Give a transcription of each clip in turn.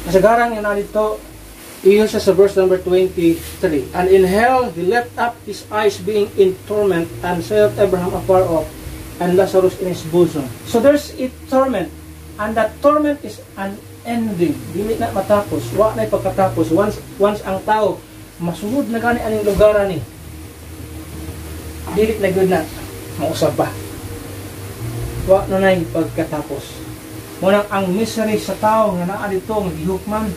Kasagaran nga na dito, iyon siya sa verse number 23. And in hell, he left up his eyes being in torment, and saw Abraham afar off, and Lazarus in his bosom. So there's a torment, and that torment is unending. Dili na matapos, wa na pagkatapos. Once ang tao, masunod na gani aning lugar ni, dili na good na, mausap pa. Wa na na pagkatapos. Munang ang misery sa tao nga naa dito nga gihukman,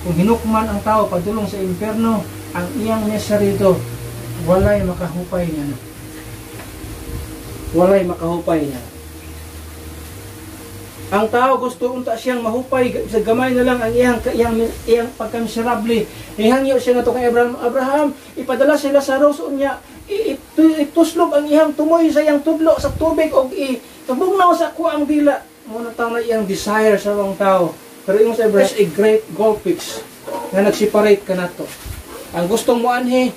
kung hinukman ang tao padulong sa impierno, ang iyang misery ito walay makahupay niya. Walay makahupay niya. Ang tao gusto unta siyang mahupay sa gamay na lang ang iyang pagkamiserable. Ihangyo siya nga to kay Abraham, ipadala sila sa Lazarus unya, ituslog ang iyang tumoy sa iyang tudlo sa tubig og tubugnaw sa kuang dila. Muna tao na iyang desire sa mga tao. Pero yung sa Abraham, a great gulf fix na nag-separate ka na to. Ang gustong mo anhi,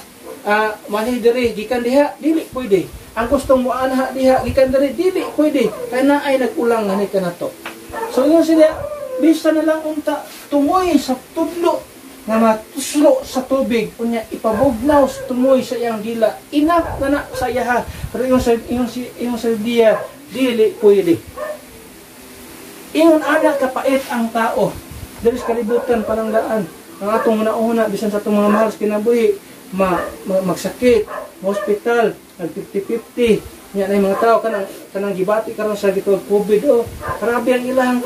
manhi diri, gikan diha, dili pwede. Ang gustong mo anha diha, gikan diri, dili pwede. Kaya na ay nag-ulang nga ka na to. So yung sila, bisa na lang unta, tumoy sa tudlo, nga matuslo sa tubig, kunya ipabugnaw sa tumoy sa iyang dila. Enough na na sa iyaha. Pero yung sa diya, dili pwede. Ingon ana kapait ang tao. Dali sa kalibutan palanggaan. Ang atong una-una bisan sa atong mga mahal sa kinabuhi, magsakit, hospital, nag 50-50. Nya na mga tao kanang gibati karon sa gitog COVID grabe ang ilang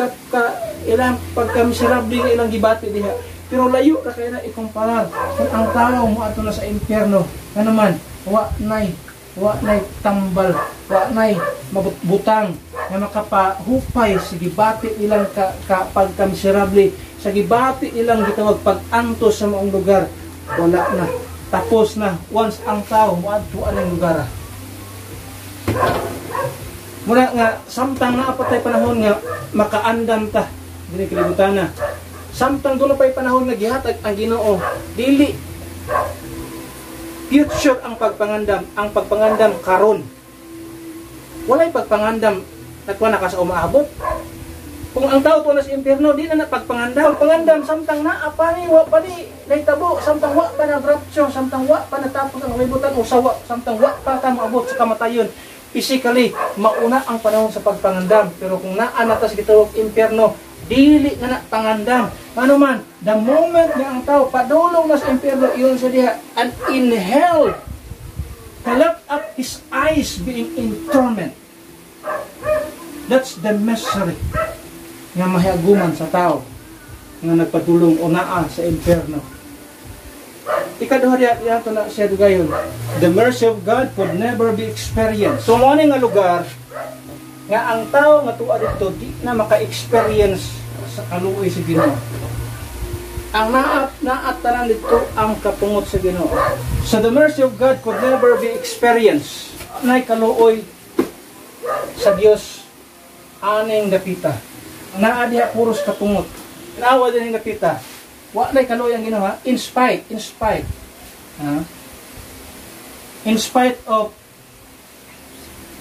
ilang pagkamiserable nga ilang gibati diha. Pero layo ra kay na ikumparar kung ang tao mo ato na sa impierno. Nga naman, wa nay tambal, wa nay mabutang nga makapahupay sa gibati ilang pagkamiserable, sa gibati ilang gitawag pag-antos sa maong lugar. Wala na, tapos na once ang tao moadto aning lugar. Muna nga samtang naapatay panahon nga makaandam ta dinhi kalibutan na, samtang dulo pay panahon nga gihatag ang Ginoo, dili future ang pagpangandam karon. Walay pagpangandam natwa na ka sa umaabot. Kung ang tao to na sa impierno, di na pagpangandam samtang naapa ni wa pa ni nahitabo, samtang wa pa na rapture, samtang wa pa natapos ang kalibutan o sawa, samtang wa pa ta maabot sa kamatayon. Physically, mauna ang panahon sa pagpangandam. Pero kung naanatas gitawag impierno, dili na pangandam. Ano man, the moment na ang tao padulong na sa impierno, iyon sa diha, and in hell, he left up his eyes being in torment. That's the misery nga mahiaguman sa tao nga nagpadulong o naa sa impierno. Ikaduha diya to na siya dugayon. The mercy of God could never be experienced. So mo nga lugar nga ang tao nga tuwa dito di na maka-experience sa kaluoy sa Ginoo. Ang naat tanan dito ang kapungot sa Ginoo. So the mercy of God could never be experienced. Nay kaluoy sa Dios aning dapita. Naa diha puros kapungot. Naawa din ang dapita. Wa nay kaluoy ang Ginoo, in spite of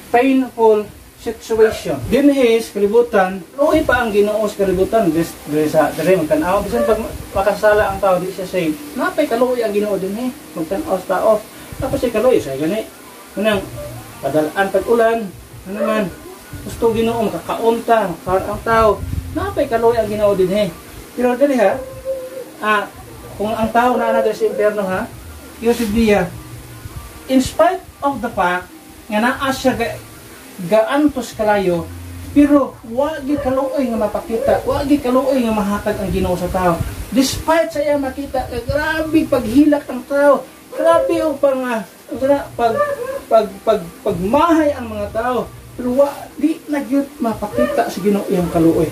painful situation. Dinhi sa kalibutan, luoy pa ang Ginoo sa kalibutan. Diri magtan-aw bisan pag makasala ang tao di siya save. Napay kaluoy ang Ginoo dinhi, magtan-aw sa tao. Tapos ay kaluoy sa gani. Kunang padalaan pag-ulan, ano naman, gusto Ginoo makakaunta, ang tao. Napay kaluoy ang Ginoo dinhi. Pero dili ha, kung ang tao na sa impierno ha, Yosef Dia, in spite of the fact nga naa siya gaantos kalayo, pero wagi kaluoy nga mapakita, wagi kaluoy nga mahatag ang Ginoo sa tao. Despite sa iya makita, grabe paghilak ang tao, grabe o pagmahay ang mga tao, pero di nagyud mapakita sa Ginoo iyang kaluoy.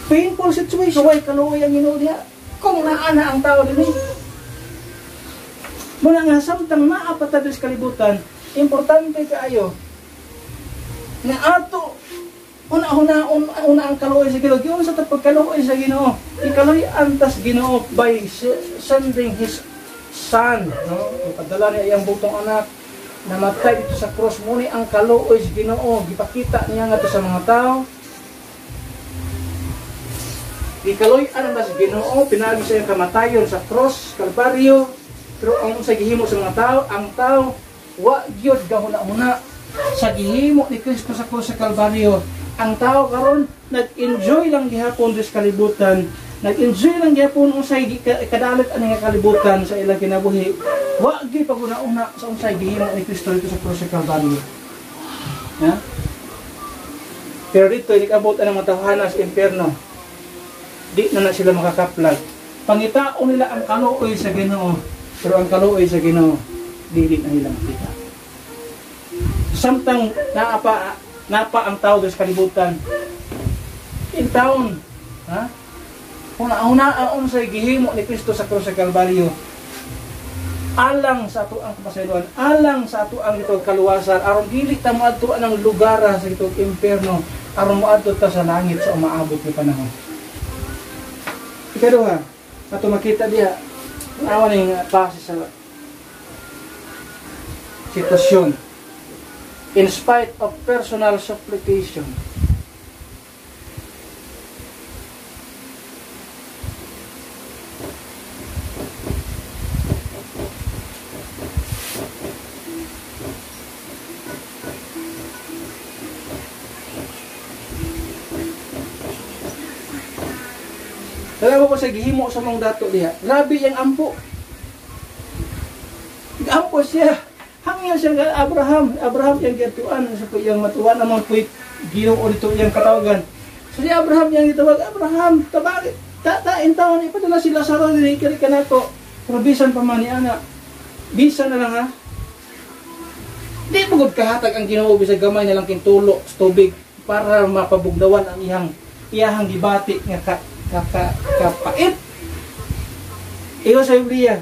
Painful situation, way kaluoy ang Ginoo diha. Kung naana ang tao dinhi. Muna nga samtang maapatad sa kalibutan, importante kaayo nga ato una ang kaluoy sa Ginoo. Giun sa pagkaluoy sa Ginoo, ikaluoy antas Ginoo by sending His Son, no? Ipadala niya iyang butong anak namatay dito sa cross. Muni ang kaluoy sa Ginoo, gipakita niya nga to sa mga tao. gikaloy-an na sa Ginoo, pinagi sa iyang kamatayon sa cross, Kalbaryo. Pero ang sa gihimo sa mga tao, ang tao wa gyud gahuna-huna sa gihimo ni Kristo sa cross sa Kalbaryo. Ang tao karon nag-enjoy lang gihapon sa kalibutan, nag-enjoy lang gihapon unsay kadalit ani nga kalibutan sa ilang kinabuhi. Wa gyud paguna-una sa unsay gihimo ni Kristo dito sa cross sa Kalbaryo. Ha? Pero dito inikabot ang mga tawhana sa impyerno. Di na sila makakaplag. Pangitaon nila ang kaluoy sa Ginoo, pero ang kaluoy sa Ginoo dili na nila makita. Samtang napa ang tao sa kalibutan. In taon, ha? Una-una ang unsay gihimo ni Kristo sa krus sa Kalbaryo. Alang sa ato ang kapasayloan, alang sa ato ang itong kaluwasan, aron dili ta moadto ang lugar sa itong impyerno, aron moadto ta sa langit sa umaabot ni panahon. Ikaduha, ato makita diha awan ning base sa sitwasyon. In spite of personal supplication, alam mo ko sa gihimo sa mga dato diha. Grabe yung ampo. Ampo siya. Hangyan siya nga Abraham. Abraham yung gatuan. Sa po yung matuwa naman po Ginoo dito yung katawagan. So si Abraham yung gitawag, Abraham, tabagit. Tatain taon, ipadala si Lazaro din kiri kanato. Pero bisan pa man ni ana. Bisan na lang ha. Di pagod kahatag ang Ginoo bisag gamay na lang king tulo sa tubig para mapabugdawan ang iyahang gibati nga kapait. Iyo sa Biblia,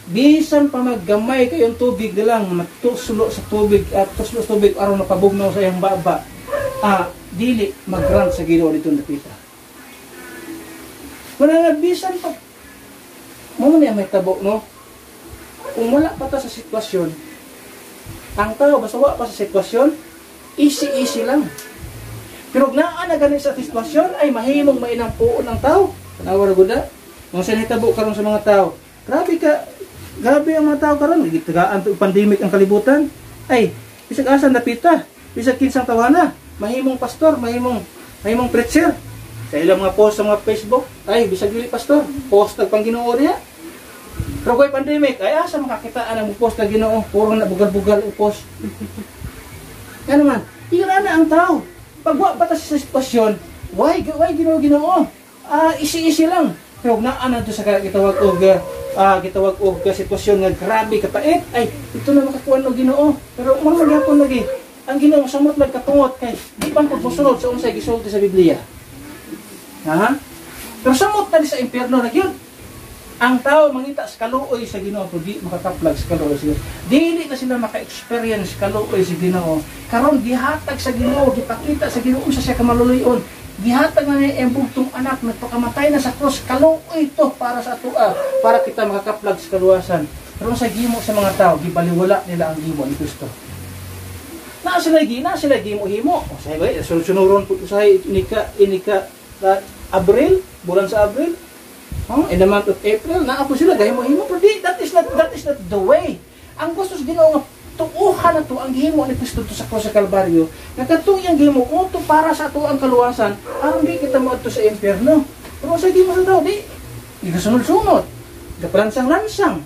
bisan pa maggamay kayong tubig nilang matusulo sa tubig at tusulo sa tubig aron mapabugnaw sa iyang baba, dili magrant sa Ginoo dito nakita. Wala bisan pa mo niya may tabo, no? Kung wala pa ta sa sitwasyon, ang tao basta wala pa sa sitwasyon, easy lang. Pero naan na ganit sa sitwasyon ay mahimong mainang puon ng tao. Tanawa ra gud na. Kung sa nitabo karon sa mga tao, grabe ang mga tao karon, gitagaan to pandemic ang kalibutan. Ay, bisag asa napita, bisag kinsang tawana, mahimong pastor, mahimong preacher. Sa ilang mga post sa mga Facebook, ay bisag dili pastor, post tag pangginoo diha. Pero kay pandemic, ay asa makakitaan ang post tag Ginoo, puro na bugal-bugal ang post. Ano man, ira na ang tao. Pagwa pa ta sa sitwasyon, why Ginoo? Easy lang. Pero naan na sa gitawag og sitwasyon nga grabe kapait, ay ito na makakuan og Ginoo. Pero mo gyapon lagi. Ang Ginoo samot lang katungot kay di pa pud mosunod sa unsay gisulti sa Biblia. Ha? Pero samot na di sa impyerno na gyud. Ang tao mangita sa kaluoy sa Ginoo pero di makakaplag sa kaluoy sa Ginoo. Dili na sila maka-experience kaluoy sa Ginoo. Karon gihatag sa Ginoo, gipakita sa Ginoo sa siya kamaloy-on. Gihatag na niya ang bugtong anak nagpakamatay na sa cross, kaluoy ito para sa atua, para kita makakaplag sa kaluwasan. Pero sa gimo sa mga tao, gibaliwala nila ang gimo ni Kristo. Na sila gimo-himo. O sa iba, sunod-sunuron po sa inika Abril, bulan sa Abril. In the month of April, naapo sila gahimo-himo, pero that is not the way. Ang gusto sa Ginoo nga tuuhan na to ang gihimo ni Kristo sa cross sa Kalbaryo. Nakatong yang gihimo kung to para sa ato ang kaluwasan, aron di kita moadto sa impyerno. Pero sa gihimo sa tao, di sunod-sunod. Gapalansang-lansang.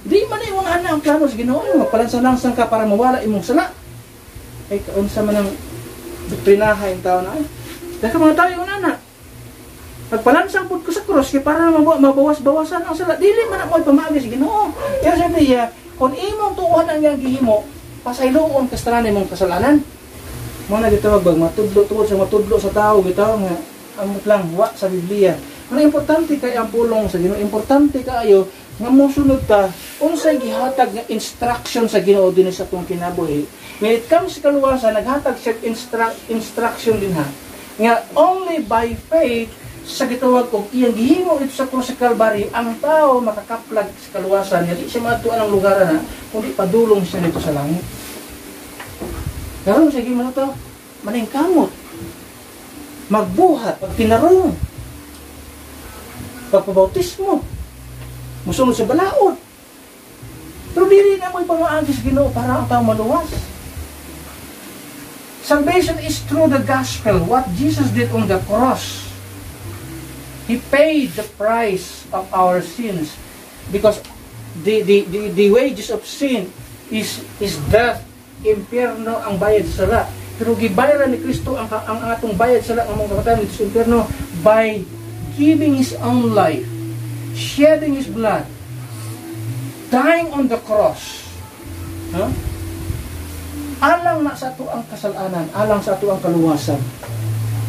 Di man imong ana ang plano sa Ginoo, magpalansang-lansang ka para mawala imong sala. Ay kaunsa man ang doktrinaha yung tao na ay. Daka mga tayo na. Pagpalansang pud ko sa cross kay para mabawas-bawasan ang sala. Dili man ako pamaagi sa Ginoo. Pero sabi niya, kung imong tuuhan ang iyang gihimo, pasayloon kastranan imong kasalanan. Mo na gitawag bag matudlo tungod sa matudlo sa tao gitawag nga ang lang wa sa Biblia. Ang importante kay ang pulong sa Ginoo, importante kaayo nga mosunod ta unsay gihatag nga instruction sa Ginoo dinhi sa atong kinabuhi. When it comes sa kaluwasan, naghatag siya instruction din ha. Nga only by faith sa gitawag og iyang gihimo ito sa cross sa Kalbaryo, ang tao makakaplag sa kaluwasan, hindi siya matuan ang lugar na, kundi padulong siya nito sa langit. Karon sa gihimo na to, maningkamot, magbuhat, pag tinarong, pagpabautismo, musunod sa balaod. Pero dili na mo'y pamaagi sa Ginoo para ang tao maluwas. Salvation is through the gospel, what Jesus did on the cross. He paid the price of our sins because the wages of sin is death, impyerno ang bayad sa sala. Pero gibayaran ni Kristo ang atong bayad sa sala, ang mga kamatayan dito sa impyerno by giving His own life, shedding His blood, dying on the cross. Huh? Alang na sa ato ang kasalanan, alang sa ato ang kaluwasan.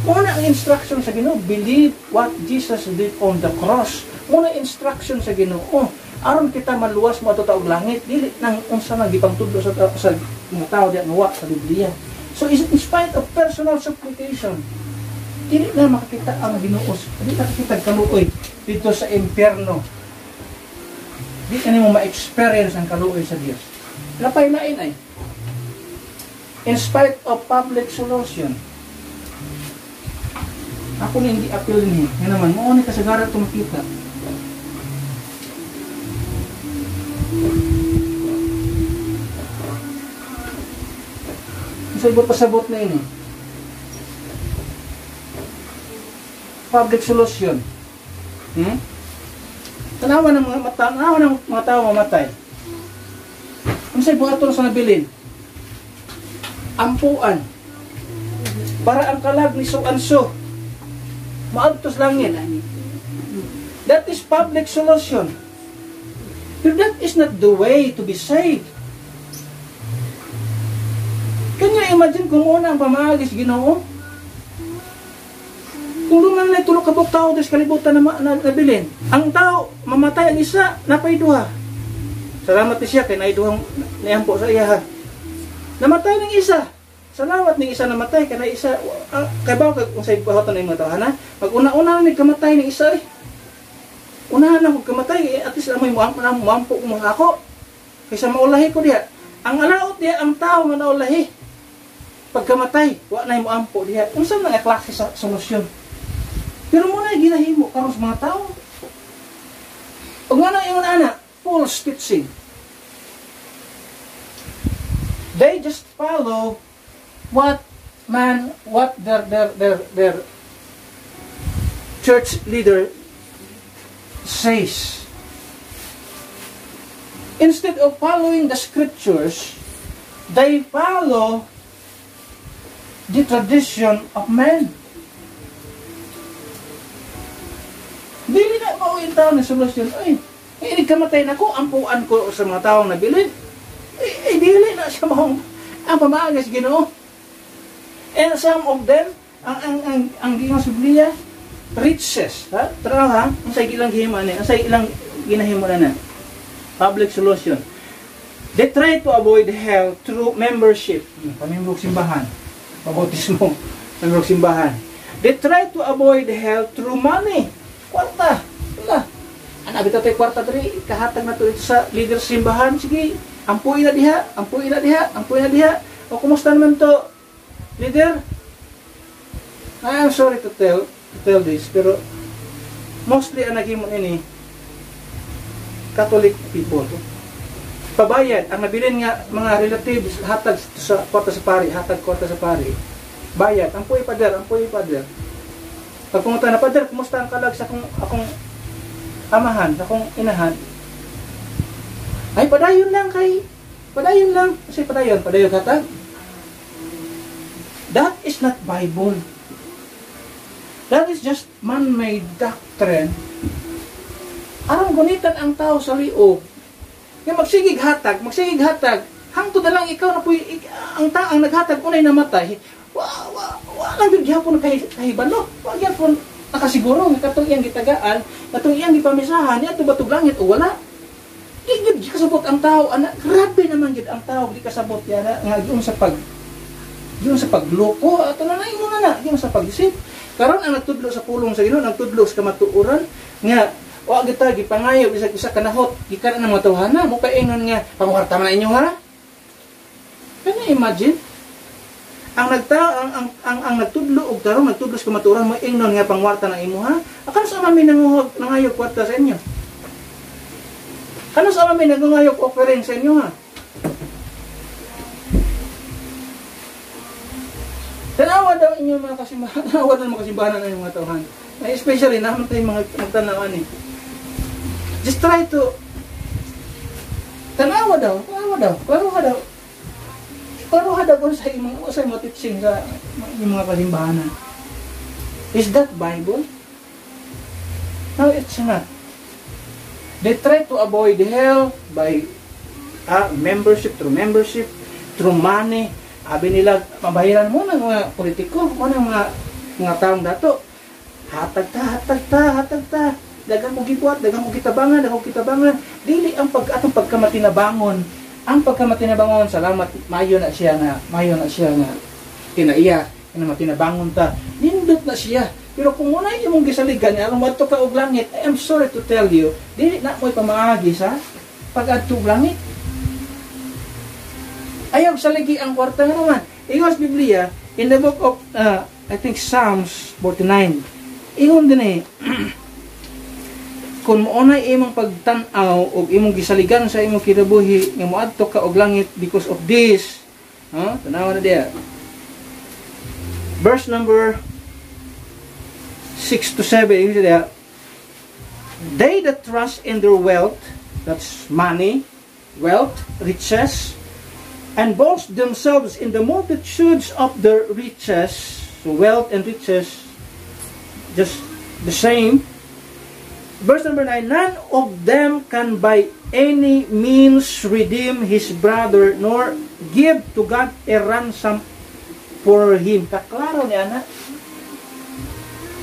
Muna ang instruction sa Ginoo, believe what Jesus did on the cross. Muna instruction sa Ginoo, aron kita maluwas mo ato taog langit, dili nang unsa nang gipangtudlo sa mga tao diyan wa sa Biblia. So in spite of personal supplication, dili na makita ang Ginoo, dili na makita kaluoy dito sa impyerno. Dili na mo ma-experience ang kaluoy sa Dios. Lapay lain ay. In spite of public solution, ako na hindi appeal niya. Yan naman, mauni kasagara ito makita. Sa iba pasabot na yun eh. Public solution. Tanawa ng mga tao mamatay. Ano sa iba ito sa nabilin? Ampuan. Para ang kalag ni so-anso. Maagtos langit. That is public solution. But that is not the way to be saved. Can you imagine kung una ang pamaagis Ginoo? Kung luman na tulog kabok tao des kalibutan na nabilin. Ang tao mamatay ang isa, napay duha. Salamat ni siya kay naiduhang niyampo sa iya. Namatay ng isa. Salamat ng isa namatay kana isa kay bawo kung sa ibahoton ng mga tawhana pag una-una ni kamatay ng isa unahan na kog kamatay at least amoy muampo mo ako kaysa maulahi ko diha ang alaot diha ang tao nga naulahi pag kamatay wa na muampo diha unsa man nga klase sa solusyon pero muna ginahimo karon sa mga tao ug ngano ingon ana false teaching they just follow what their church leader says. Instead of following the scriptures, they follow the tradition of men. Dili na mauin tao na solusyon. Ay, kamatay na ko, ampuan ko sa mga taong nabilin. Dili na siya mahong ang pamaagas Ginoo. And some of them, ang gingaw sa Biblia, riches. Ha? Tara ha? Ang sa ilang gihima na. Ang sa ilang ginahimo na. Public solution. They try to avoid hell through membership. Pamimbrog simbahan. Pabautismo. Pamimbrog simbahan. They try to avoid hell through money. Kwarta. Wala. Anabi tayo kwarta dali. Kahatag na ito sa leader simbahan. Sige. Ampuin na diha. Ampuin na diha. Ampuin na diha. O kumusta naman to? Leader, I am sorry to tell this, pero mostly ang naging ini Catholic people. Pabayad, ang nabilin nga mga relatives hatag sa kwarta sa pari, hatag kwarta sa pari. Bayad, ang puy pader. Pag pumunta na pader, kumusta ang kalag sa akong amahan, sa akong inahan? Ay, padayon lang. Kasi padayon hatag. That is not Bible. That is just man-made doctrine. Arang gunitan ang tao sa liog. Kaya magsigig hatag. Hangtod na lang ikaw na po, ang naghatag unay namatay. Walang bigyapon kahibalo. Wagyapon nakasiguro. Katong iyang gitagaan, katong iyang gipamisahan, ito batog langit o wala. Di kasabot ang tao. Grabe naman gid ang tao. Di kasabot yan. Yung sa pagloko, ato na yung mga yung sa pag-isip. Karon ang nagtudlo sa pulong sa Ginoo, nagtudlo sa kamatuoran, nga, wa kita gipangayo isa kanahot, gikan ang mga tawhana, mo paingon nga, pangwarta man inyo ha? Can you imagine? Ang nagtudlo og tarong nagtudlo sa kamatuoran, mo ingnon nga pangwarta na imo ha? Akan sa mami nangayog kwarta sa inyo? Kano sa mami nangayog offering sa inyo ha? Tanawa daw inyo mga kasimbahan, tanawa daw mga kasimbahan ng inyong mga tauhan. Especially naman tayo mga magtanawan eh. Just try to tanawa daw kung sa imong teaching sa mga kasimbahan. Is that Bible? No, it's not. They try to avoid hell by membership, through money. Abi nila, mabahiran mo ng mga politiko, mo ng mga taong dato. Hatag ta. Dagang mo gibuhat, dagang mo kitabangan. Dili ang atong pagkamatinabangon. Ang pagkamatinabangon, salamat, mayo na siya nga kinaiya, na matinabangon ta. Nindot na siya. Pero kung muna yung mong gisaligan niya, alam mo ito ka og langit, I am sorry to tell you, dili na mo'y pamaagi sa pag-adto og langit. Ayaw saligi ang kwarta nga naman. Ingon sa Biblia, in the book of, I think Psalms 49, ingon din eh, kung maunay imong pagtanaw o imong gisaligan sa imong kinabuhi, nga moadto ka og langit because of this, tanawa na diya. Verse number 6 to 7, they that trust in their wealth, that's money, wealth, riches, and boast themselves in the multitudes of their riches, so wealth and riches, just the same. Verse number 9, none of them can by any means redeem his brother, nor give to God a ransom for him. Kaklaro ni ana.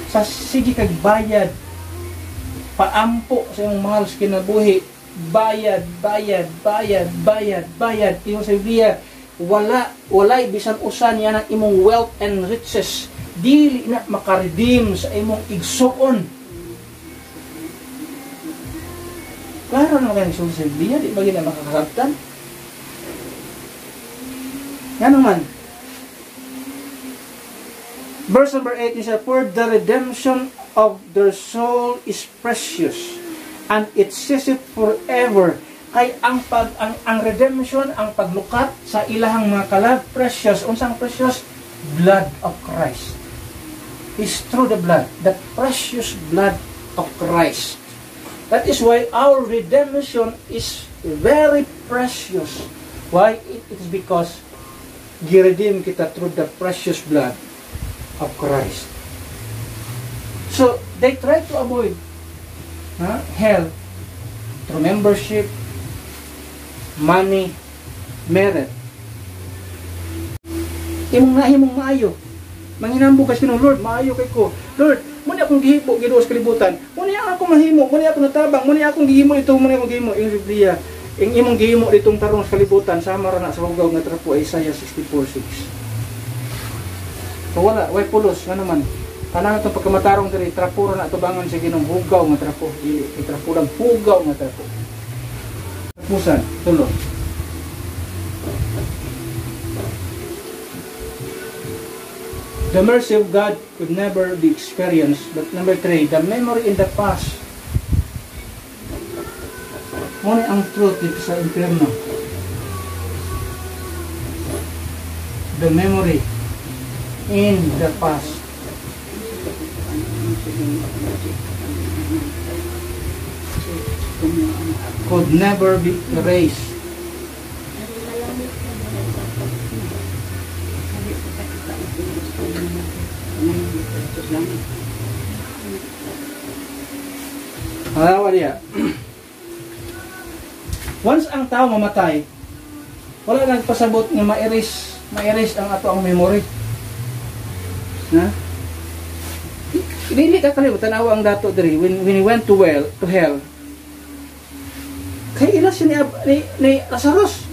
Sa sige kag bayad, paampo sa imong mahal sa kinabuhi, bayad. Iyo sa Biblia, walay bisan usa niya ng imong wealth and riches, dili na makaredeem sa imong igsuon. Klaro na kayo sa Biblia, di ba gina makakasabtan? Yan naman. Verse number 8 is, for the redemption of their soul is precious, and it ceaseth forever. Kay ang redemption, ang paglukat sa ilahang mga kalag, precious. Unsang precious? Blood of Christ. Is through the blood, the precious blood of Christ. That is why our redemption is very precious. Why? It is because giredeem kita through the precious blood of Christ. So, they try to avoid hell through membership, money, merit. Imong maayo. Manginambo kasi ng Lord, maayo kay ko. Lord, muna akong gihipo, giduos kalibutan. Muna ako mahimo, muna ako natabang, muna akong gihimo ito, muna akong gihimo. Yung Biblia, yung imong gihimo itong tarong sa kalibutan, sama ra na sa hugaw nga trapo, Isaiah 64:6. So wala, way pulos nga naman. Kanang itong pagkamatarong diri, trapuro na tubangan sa Ginoo, hugaw nga trapo. Itrapo lang, hugaw nga trapo. Tapusan, tulo. The mercy of God could never be experienced. But number 3, the memory in the past. Muna ang truth dito sa impyerno. The memory in the past. Could never be erased. Halawa niya. Once ang tao mamatay, wala nagpasabot nga ma-erase ang ato ang memory. Na? Dili ka kalimutan tanawa ang dato diri when he went to hell. Kay ila siya ni Lazarus.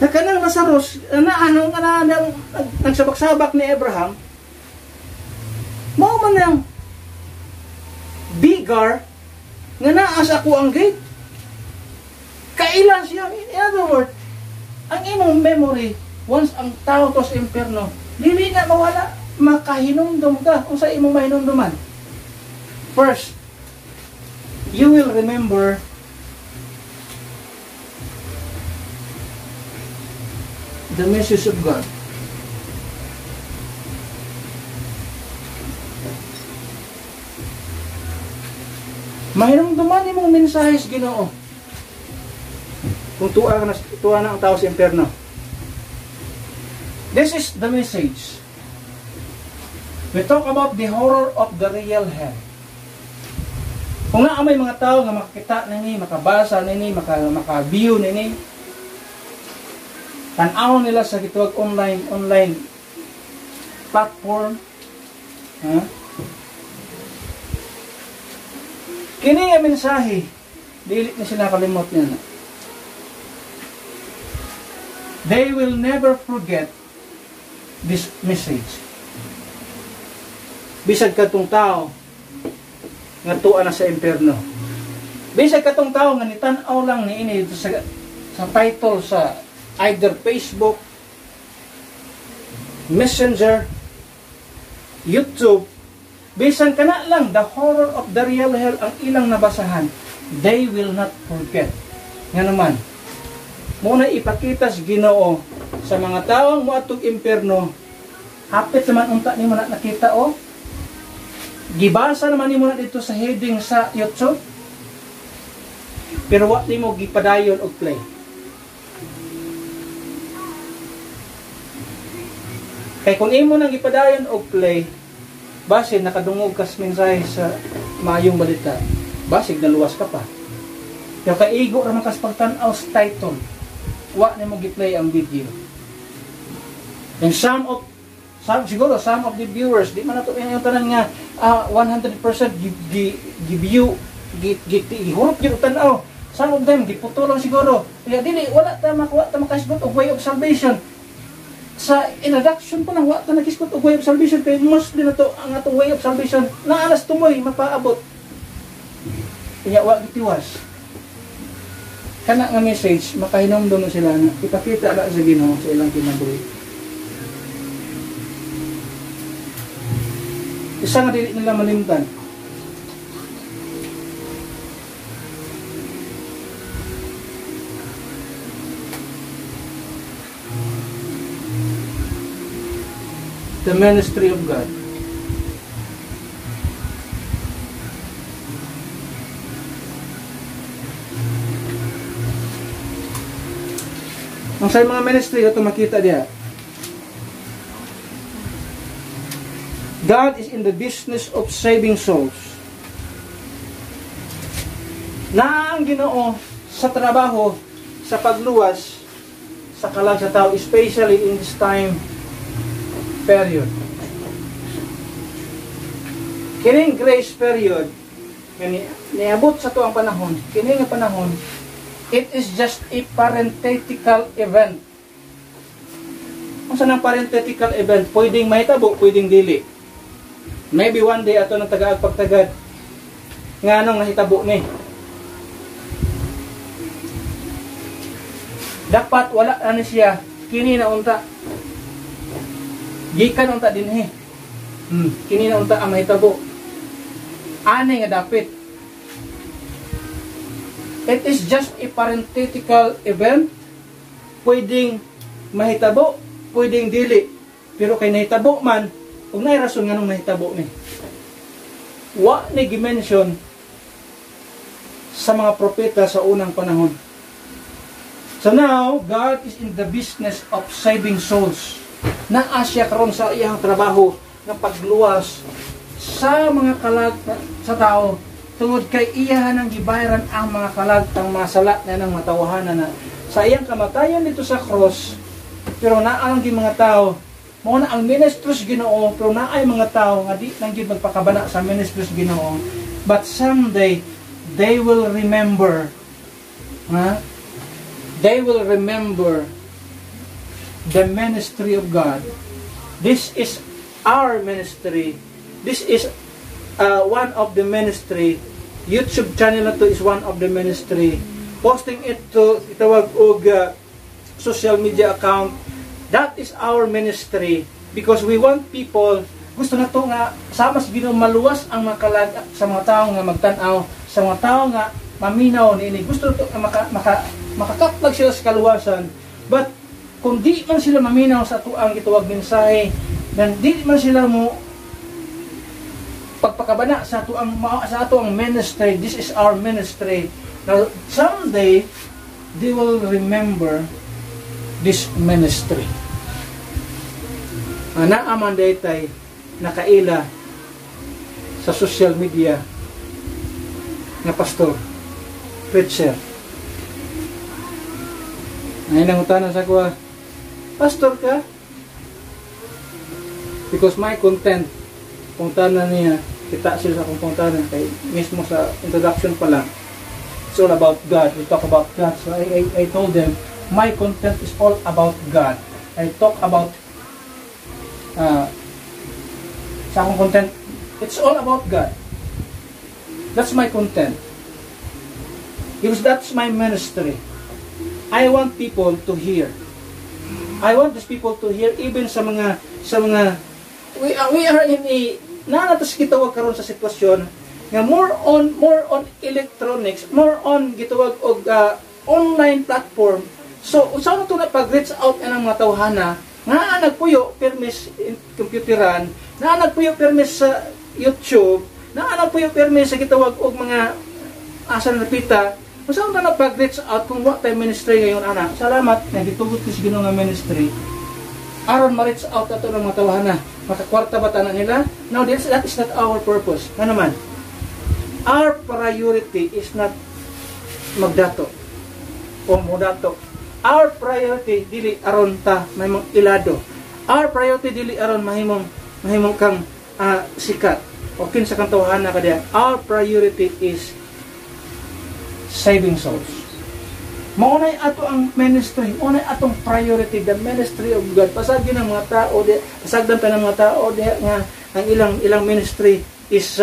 Kanang Lazarus, nagsabak-sabak ni Abraham, mao man ang bigar nga naas ako ang gate. Kailan siya, in other words, ang imong memory, once ang tao to sa impyerno, dili na mawala, makahinumdum ka kung sa imong mahinumduman. First, you will remember the message of God. Mahinumduman mong mensahe sa Ginoo. Kung tuwa na ang tao sa impyerno. This is the message. We talk about the horror of the real hell. Kung na may mga tao nga makakita nini, makabasa nini, maka-view nini, tanaw nila sa gituwag online platform. Kini ang mensahe, dili na sila kalimot niya. They will never forget this message. Bisag katong tao nga tuwa na sa impyerno. Bisag katong tao nga nitan-aw lang ni ini sa title sa either Facebook, Messenger, YouTube, bisan kana lang the horror of the real hell ang ilang nabasahan, they will not forget. Nga naman, muna ipakita sa Ginoo sa mga taong moadtog impyerno, hapit naman unta nimo na nakita o. Gibasa naman nimo na dito sa heading sa YouTube. Pero wa nimo gipadayon og play. Kay kung imo nang gipadayon og play, basig nakadungog kas mensahe sa maayong balita, basig naluwas ka pa. Pero kaigo ra man kas pagtan-aw sa title, wa nimo gi-play ang video. And siguro some of the viewers, di man nato yung tanan nga 100% gi-view, gihurot gyud tan-aw. Some of them giputo lang siguro. Kaya dili wala ta makasgot og way of salvation. Sa introduction pa lang, wala ta nakisgot og way of salvation, kaya mostly na to ang atong way of salvation na alas tumoy mapaabot. Kaya wala gitiwas. Kana nga message, makahinumdum sila na ipakita na sa Ginoo sa ilang kinabuhi. Isa nga dili nila malimtan. The ministry of God. Ang sa mga ministry, ito makita diya. God is in the business of saving souls. Na ang Ginoo sa trabaho, sa pagluwas, sa kalag sa tao, especially in this time period. Kining grace period, niabot sa tuang panahon, kining panahon, it is just a parenthetical event. Kung saan ang parenthetical event, pwedeng mahitabo, pwedeng dili. Maybe one day ato ng tagaag-pagtagad nga anong nahitabo ni. Dapat wala na siya, kini na unta. Gikan unta din kini na unta ang mahitabo. Ani nga dapit. It is just a parenthetical event. Pwedeng mahitabo, pwedeng dili. Pero kay nahitabo man, kung naay rason nga nung nahitabo ni. Wa ni gimension sa mga propeta sa unang panahon. So now, God is in the business of saving souls. Naa siya karon sa iyang trabaho ng pagluwas sa mga kalag sa tao tungod kay iyahan ang gibayaran ang mga kalag ang mga sala na ng matawahanan na sa iyang kamatayan dito sa cross. Pero naa ang mga tao mo na ang ministros Ginoo, pero naay mga tao nga di nang gyud magpakabana sa ministros Ginoo, but someday they will remember they will remember the ministry of God. This is our ministry. This is one of the ministry. YouTube channel na to is one of the ministry. Posting it to itawag og social media account. That is our ministry because we want people gusto na to nga sama sa Ginoo maluwas ang makalag sa mga tao nga magtan-aw, sa mga tao nga maminaw niini. Gusto na to nga makakaplag sila sa kaluwasan. But kung di man sila maminaw sa tuang gituwag mensahe, dan di man sila mo pagpakabana sa ato ang ministry. This is our ministry. Now someday they will remember this ministry. Naaman daytay nakaila sa social media nga pastor, preacher. Ay nangutanan sa kuha, pastor ka? Because my content, pungtanan niya, kita sila sa pungtanan, kay mismo sa introduction pa lang, it's all about God. We talk about God. So I told them, my content is all about God. I talk about sa akong content, it's all about God. That's my content. Because that's my ministry. I want people to hear. I want these people to hear even sa mga we are in a nanatas gitawag karon sa sitwasyon nga more on electronics, more on gitawag og online platform. So usaw na to na pag-reach out ang mga tawhana nga nagpuyo permis in computeran, na nagpuyo permis sa YouTube, na nagpuyo permis sa gitawag og mga asa na pita. Usaw na pag-reach out kung what time ministry ngayon ana. Salamat na gitugot ko sa Ginoo nga ministry. Aron ma-reach out ato ng mga tawhana, makakwarta ba tanan nila? Now that is not our purpose. Nga naman, our priority is not magdato o modato. Our priority dili aron ta mahimong ilado. Our priority dili aron mahimong kang sikat o kinsa kang tawhana kadiya. Our priority is saving souls. Maunay ato ang ministry, maunay atong priority, the ministry of God. Pasagin ng mga tao, pasagdan pa ng mga tao nga ang ilang ministry is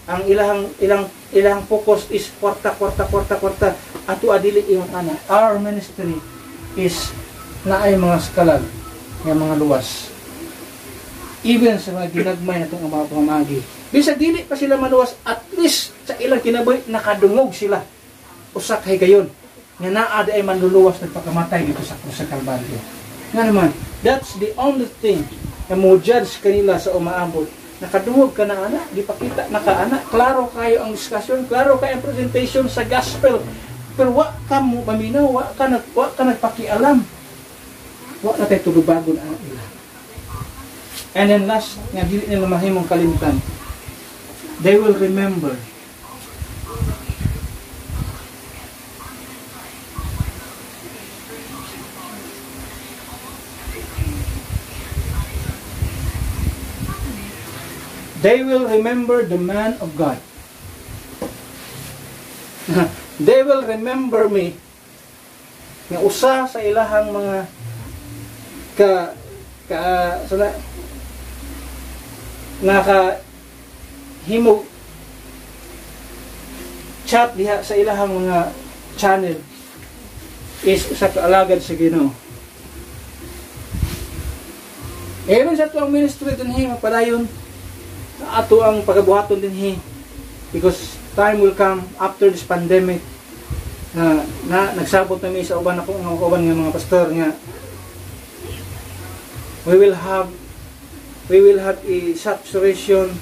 ang ilang focus is kwarta. Ato adili ingon ana. Our ministry is naay mga skalag, nga mga luwas. Even sa mga ginagmay natong mga pamagi. Bisag dili pa sila maluwas, at least sa ilang kinabuhi nakadungog sila. Usa kay gayon nga naa ay manluluwas nagpakamatay dito sa krus sa Kalbaryo. Nga naman, that's the only thing na mo judge kanila sa umaabot. Nakadungog ka na ana, di pakita nakaana, klaro kayo ang discussion, klaro kayo ang presentation sa gospel. Pero wa ka mo maminaw, wa ka nagpakialam. Wa na tayo tulubagon ang ila. And then last, nga dili nila mahimong kalimutan. They will remember the man of God. They will remember me. Nga usa sa ilahang mga himog chat diha sa ilahang mga channel is usa ka alagad sa Ginoo. Even sa tuang ministry dinhi mapadayon sa ato ang pagabuhaton dinhi, because time will come after this pandemic na nagsabot na mi sa uban ako nga mga pastor nga we will have a saturation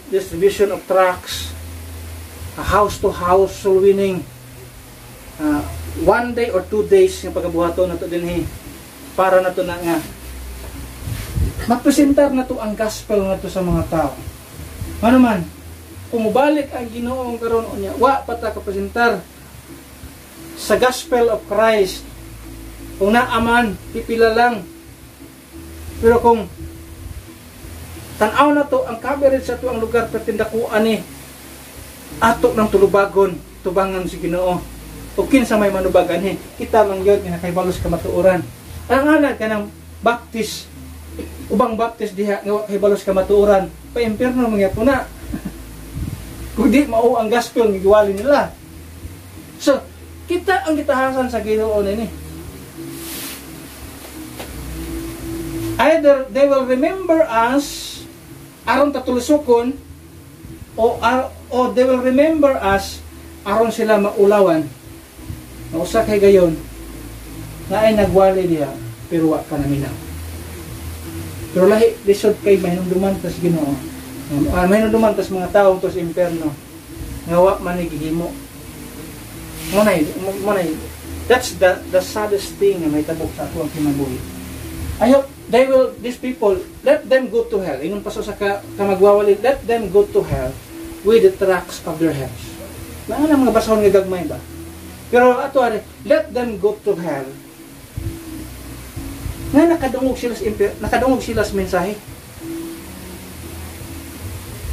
distribution of tracts, a house to house soul winning, 1 day or 2 days nga pagabuhaton nato dinhi para nato na nga magpresentar na to ang gospel na to sa mga tao. Ano man, kung mubalik ang Ginoo karon unya, wa pata ka presentar sa gospel of Christ. Kung naaman, pipila lang. Pero kung tanaw na to ang coverage sa to ang lugar pertindakuan ni ato ng tulubagon, tubangan si Ginoo. O kinsa may manubagan ni, kita man gyud nga nakaibalos ka matuoran. Ang anak kanang Baptist, ubang Baptist diha nga hibalos ka matuoran, pa impierno mga puna. Kung di mao ang gospel nga giwali nila. So, kita ang gitahasan sa Ginoo ni. Either they will remember us aron tatulusokon, o they will remember us aron sila maulawan. Nausa kay gayon na ay nagwali diha pero wa ka naminaw. Pero lahi lisod kay mahinumduman tas Ginoo. Mahinumduman tas mga tawo tos impierno. Nga wa man gihimo. Munay. That's the saddest thing na may tabok sa atong kinabuhi. I hope these people, let them go to hell. Ingon paso sa kamagwawali, let them go to hell with the tracks of their heads. Mga mga basahon nga gagmay ba? Pero ato ari, let them go to hell. Nga nakadungog sila sa mensahe.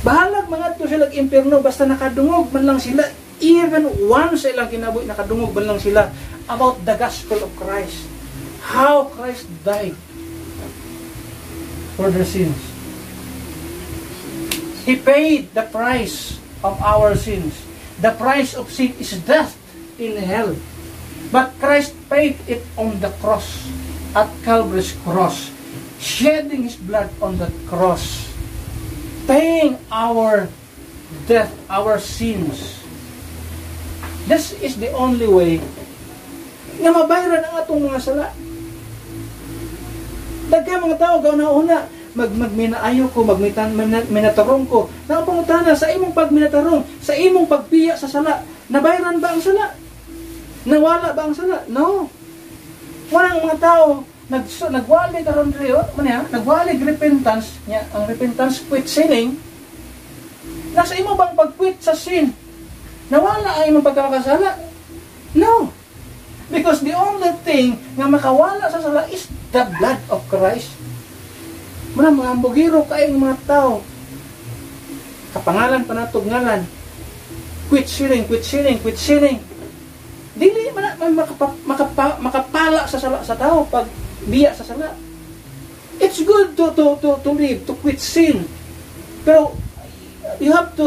Bahalag mga to sila impierno basta nakadungog man lang sila. Even once sa ilang kinabuhi nakadungog man lang sila about the gospel of Christ. How Christ died for their sins. He paid the price of our sins. The price of sin is death in hell. But Christ paid it on the cross, at Calvary's cross, shedding His blood on that cross, paying our death, our sins. This is the only way nga mabayaran ang atong mga sala. Dagkay mga tao gaw na una magminaayo ko, minatarong ko. Nakapangutana sa imong pagminatarong, sa imong pagpiya sa sala, nabayaran ba ang sala? Nawala ba ang sala? No. Walang mga tao nagwali karon riyo, nagwali repentance, nya ang repentance quit sinning. Nasa imo bang pag-quit sa sin? Nawala ang imong pagkakasala? No. Because the only thing nga makawala sa sala is the blood of Christ. Mga ambugiro kayong mga tao. Kapangalan panatog ngalan. Quit sinning. Dili man makapala sa sala sa tao pag biya sa sala. It's good to live, to quit sin. Pero you have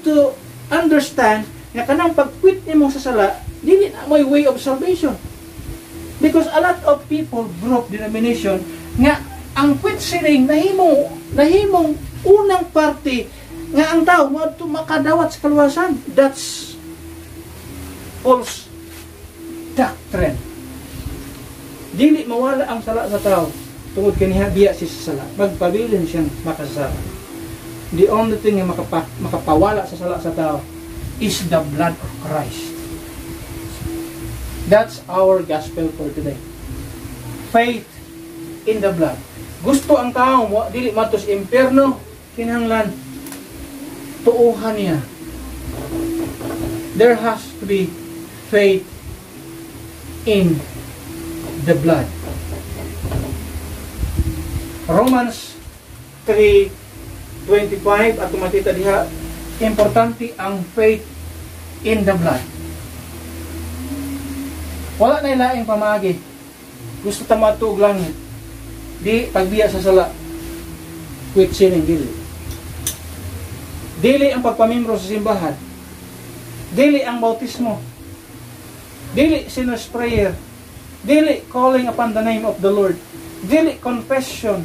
to understand nga kanang pag-quit nimo sa sala, dili na may way of salvation. Because a lot of people group denomination nga ang quit sinning nahimong unang parte nga ang tao makadawat sa kaluwasan. That's false doctrine. Dili mawala ang sala sa tao tungod kaniya biya siya sa sala. Magpabilin siyang makasala. The only thing nga makapawala sa sala sa tao is the blood of Christ. That's our gospel for today. Faith in the blood. Gusto ang tao mo dili matos impierno, kinahanglan tuuhan niya. There has to be faith in the blood. Romans 3:25 at makita diha importante ang faith in the blood. Wala na ilaing pamagi. Gusto ta matug langit. Di pagbiya sa sala. Quit sinning dili. Dili ang pagpamembro sa simbahan. Dili ang bautismo. Dili sinner's prayer. Dili calling upon the name of the Lord. Dili confession.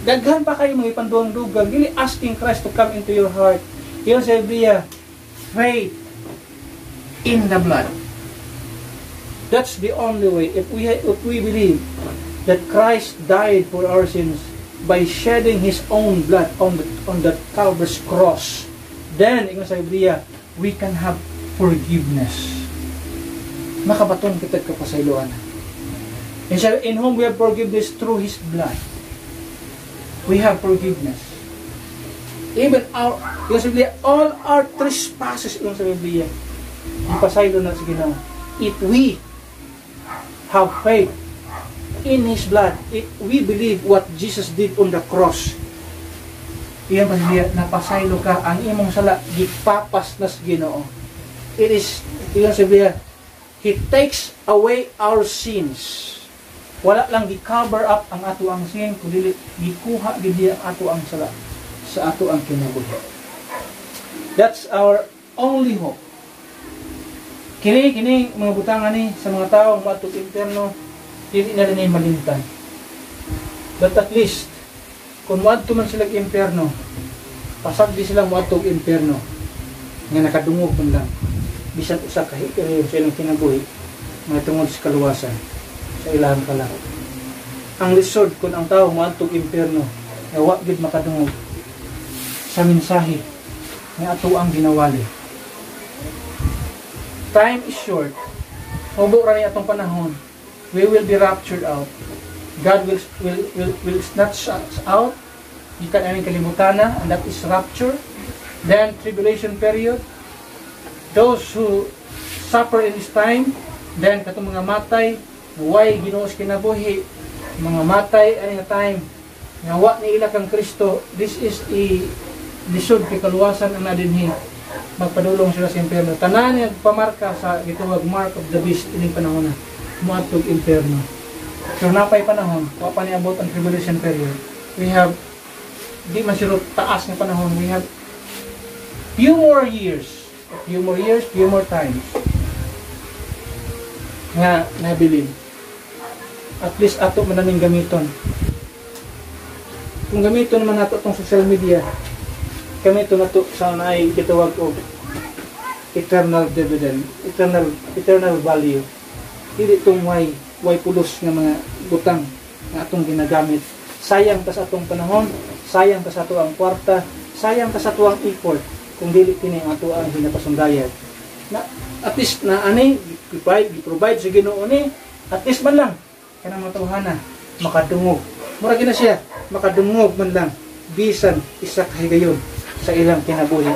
Daghan pa kayo mga ipanduang-dugang. Dili asking Christ to come into your heart. Yun sa Biblia, faith in the blood. That's the only way. If we believe that Christ died for our sins by shedding His own blood on the Calvary's cross, then, ingon sa Biblia, we can have forgiveness. Makabaton kita kapasayloan. In whom we have forgiveness through His blood. We have forgiveness. Even all our trespasses in sa Biblia, ipasaylo na sa Ginoo. If we have faith in His blood, if we believe what Jesus did on the cross, iyan pa niya, napasaylo ka, ang imong sala, gipapas na sa Ginoo. It is, iyan sa Biblia, He takes away our sins. Wala lang gi-cover up ang ato ang sin, kundi gikuha gid ang ato ang sala sa ato ang kinabuhi. That's our only hope. Kini mga butangan ni sa mga tawo matug interno, dili na rin malimtan. But at least, kung muadto man sila impyerno, pasag di sila muadto og impyerno, nga nakadungog man lang, bisan usa ka hikayong sa ilang kinabuhi, nga tungod sa kaluwasan, sa ilang kalaro. Ang lisod kung ang tao muadto og impyerno, nga wa gid makadungog sa mensahe nga ato ang ginawali. Time is short. Hubo ra ni atong panahon. We will be raptured out. God will snatch us out. Gikan aming kalibutan na, and that is rapture. Then tribulation period. Those who suffer in this time, then katong mga matay, way Ginoo sa kinabuhi, mga matay ani nga time nga wa ni ila kang Kristo. This is lisod kay kaluwasan ang nadinhi. Magpadulong sila sa impyerno. Tanan nga pamarka sa gitawag mark of the beast ining panahon na muadtog impyerno. So napay panahon, wa pa niabot ang tribulation period. We have di man siro taas nga panahon. We have few more years, few more times nga nabilin. At least ato man namin gamiton. Kung gamiton naman nato itong social media, gamiton nato sa naay gitawag og eternal dividend, eternal value. Dili itong way pulos nga mga butang nga atong ginagamit. Sayang ta sa atong panahon, sayang ta sa ato ang kwarta, sayang ta sa ato ang effort kung dili kini ang ato ang ginapasundayag. Na at least na ani provide sa Ginoo ni, at least man lang kanang matuhana makadungog. Mura gina siya, makadungog man lang bisan isa ka higayon sa ilang kinabuhi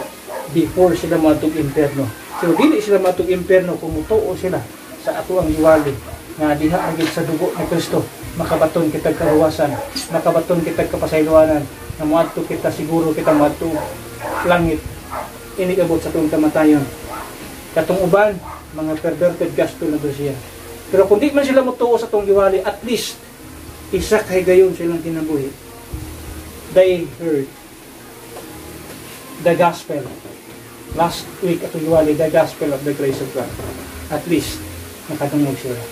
before sila matug impyerno. So dili sila matug impyerno kung mutuo sila sa ato ang giwali nga diha agid sa dugo ni Kristo makabaton kita karuwasan, makabaton kita kapasayloanan, na muadto kita siguro kita muadto langit inigabot sa tong kamatayon. Katong uban mga perverted gasto na siya. Pero kung di man sila mutuo sa tong giwali, at least isa kay gayon silang kinabuhi. They heard the gospel. Last week atong giwali, the gospel of the grace of God. At least nakadungog sila.